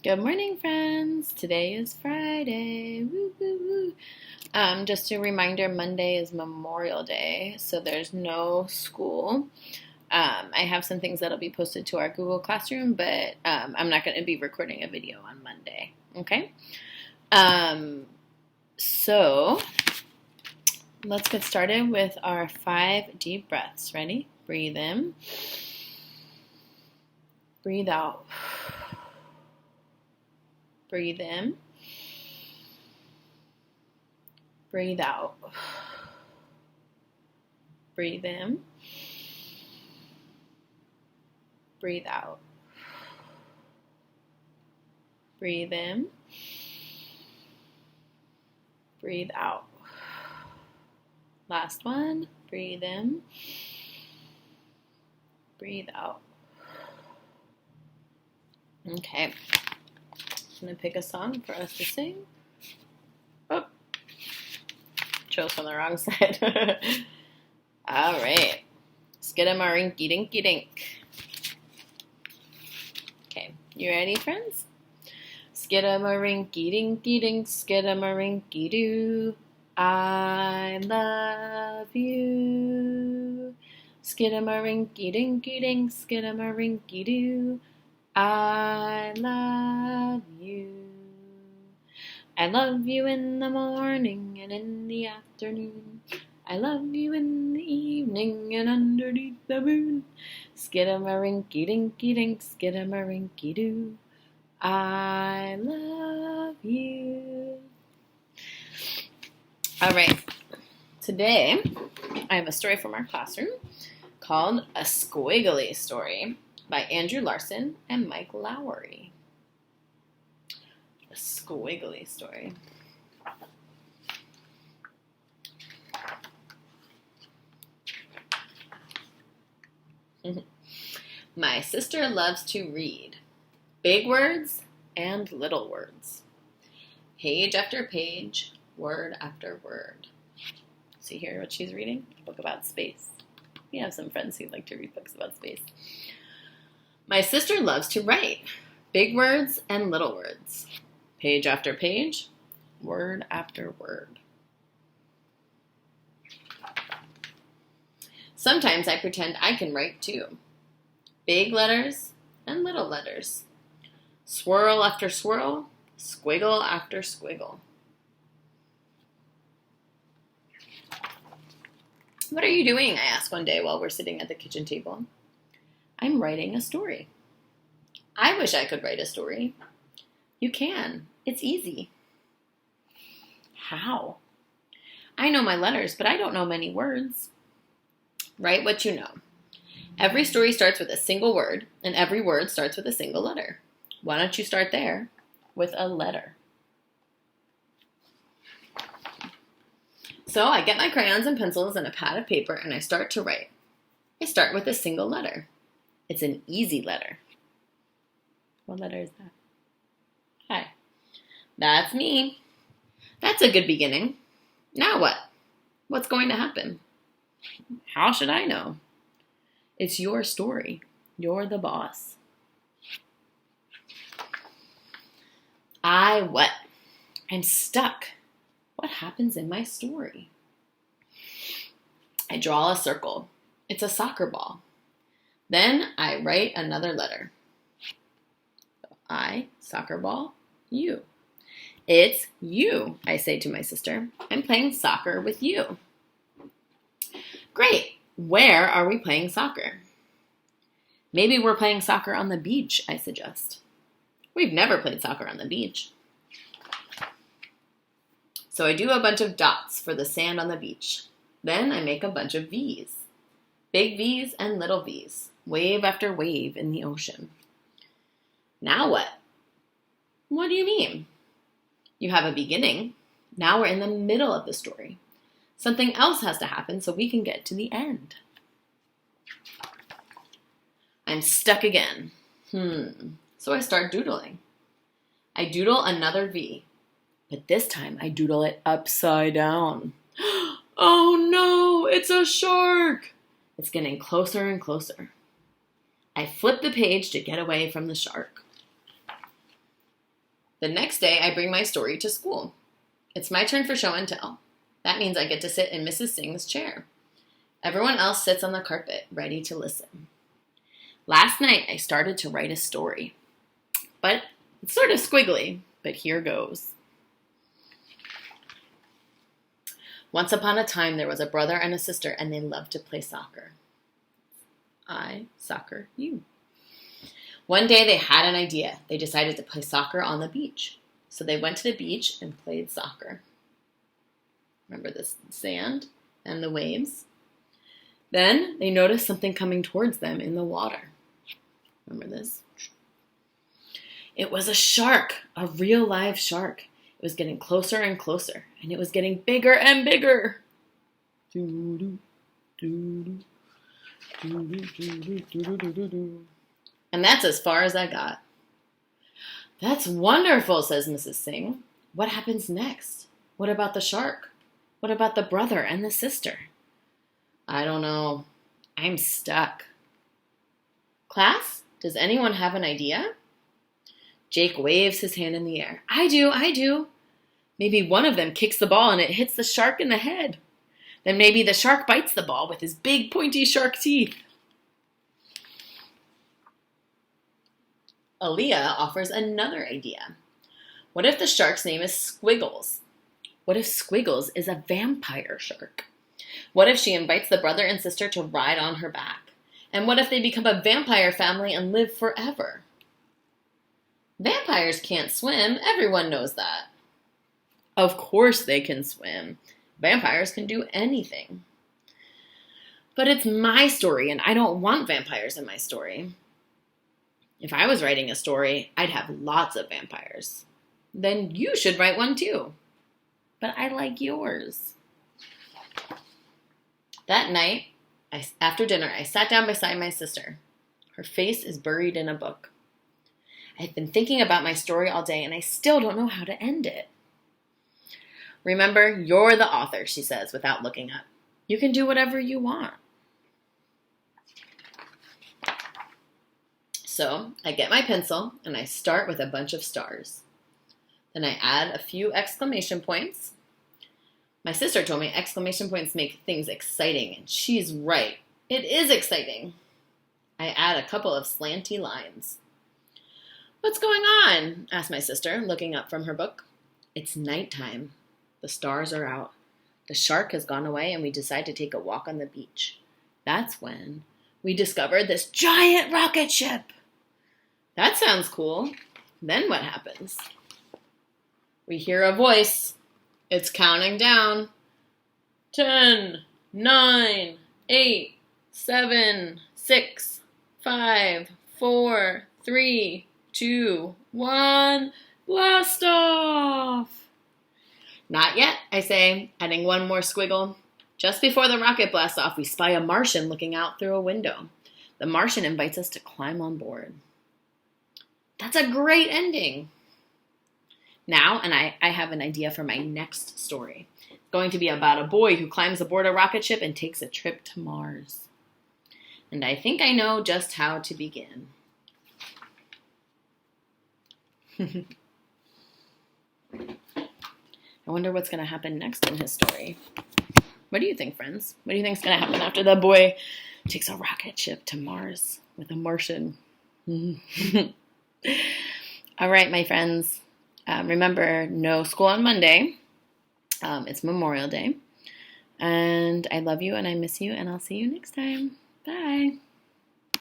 Good morning, friends. Today is Friday. Woo, woo, woo. Just a reminder, Monday is Memorial Day, so there's no school. I have some things that'll be posted to our Google Classroom, but I'm not going to be recording a video on Monday. Okay? So let's get started with our 5 deep breaths. Ready? Breathe in. Breathe out. Breathe in. Breathe out. Breathe in. Breathe out. Breathe in. Breathe out. Last one. Breathe in. Breathe out. Okay. I'm going to pick a song for us to sing. Oh, chose from the wrong side. All right. Skidamarinky dinky dink. Okay, you ready, friends? Skidamarinky dinky dink, skidamarinky doo. I love you. Skidamarinky dinky dink, skidamarinky doo. I love you. I love you in the morning and in the afternoon. I love you in the evening and underneath the moon. Skidamarinky dinky dink, skidamarinky doo. I love you. All right. Today, I have a story from our classroom called A Squiggly Story by Andrew Larson and Mike Lowry. A Squiggly Story. My sister loves to read big words and little words, page after page, word after word. See here what she's reading? A book about space. We have some friends who like to read books about space. My sister loves to write big words and little words, page after page, word after word. Sometimes I pretend I can write too. Big letters and little letters. Swirl after swirl, squiggle after squiggle. What are you doing? I asked one day while we're sitting at the kitchen table. I'm writing a story. I wish I could write a story. You can. It's easy. How? I know my letters, but I don't know many words. Write what you know. Every story starts with a single word, and every word starts with a single letter. Why don't you start there with a letter? So I get my crayons and pencils and a pad of paper, and I start to write. I start with a single letter. It's an easy letter. What letter is that? Hi. That's me. That's a good beginning. Now what? What's going to happen? How should I know? It's your story. You're the boss. What? I'm stuck. What happens in my story? I draw a circle. It's a soccer ball. Then I write another letter. I, soccer ball, you. It's you, I say to my sister. I'm playing soccer with you. Great. Where are we playing soccer? Maybe we're playing soccer on the beach, I suggest. We've never played soccer on the beach. So I do a bunch of dots for the sand on the beach. Then I make a bunch of V's. Big V's and little V's. Wave after wave in the ocean. Now what? What do you mean? You have a beginning. Now we're in the middle of the story. Something else has to happen so we can get to the end. I'm stuck again. So I start doodling. I doodle another V, but this time I doodle it upside down. Oh no, it's a shark! It's getting closer and closer. I flip the page to get away from the shark. The next day, I bring my story to school. It's my turn for show and tell. That means I get to sit in Mrs. Singh's chair. Everyone else sits on the carpet, ready to listen. Last night, I started to write a story. But it's sort of squiggly, but here goes. Once upon a time, there was a brother and a sister, and they loved to play soccer. I soccer you. One day, they had an idea. They decided to play soccer on the beach. So they went to the beach and played soccer. Remember the sand and the waves? Then they noticed something coming towards them in the water. Remember this? It was a shark, a real live shark. It was getting closer and closer, and it was getting bigger and bigger. And that's as far as I got. That's wonderful, says Mrs. Singh. What happens next? What about the shark? What about the brother and the sister? I don't know. I'm stuck. Class, does anyone have an idea? Jake waves his hand in the air. I do. Maybe one of them kicks the ball and it hits the shark in the head. Then maybe the shark bites the ball with his big pointy shark teeth. Aaliyah offers another idea. What if the shark's name is Squiggles? What if Squiggles is a vampire shark? What if she invites the brother and sister to ride on her back? And what if they become a vampire family and live forever? Vampires can't swim. Everyone knows that. Of course they can swim. Vampires can do anything. But it's my story, and I don't want vampires in my story. If I was writing a story, I'd have lots of vampires. Then you should write one too. But I like yours. That night, after dinner, I sat down beside my sister. Her face is buried in a book. I've been thinking about my story all day, and I still don't know how to end it. Remember, you're the author, she says without looking up. You can do whatever you want. So I get my pencil, and I start with a bunch of stars. Then I add a few exclamation points. My sister told me exclamation points make things exciting, and she's right. It is exciting. I add a couple of slanty lines. What's going on? Asked my sister, looking up from her book. It's nighttime. The stars are out. The shark has gone away, and we decide to take a walk on the beach. That's when we discovered this giant rocket ship. That sounds cool. Then what happens? We hear a voice. It's counting down. 10, 9, 8, 7, 6, 5, 4, 3, 2, 1, blast off! Not yet, I say, adding one more squiggle. Just before the rocket blasts off, we spy a Martian looking out through a window. The Martian invites us to climb on board. That's a great ending. Now, and I have an idea for my next story. It's going to be about a boy who climbs aboard a rocket ship and takes a trip to Mars. And I think I know just how to begin. I wonder what's going to happen next in his story. What do you think, friends? What do you think is going to happen after the boy takes a rocket ship to Mars with a Martian? All right, my friends. Remember, no school on Monday. It's Memorial Day. And I love you and I miss you, and I'll see you next time. Bye.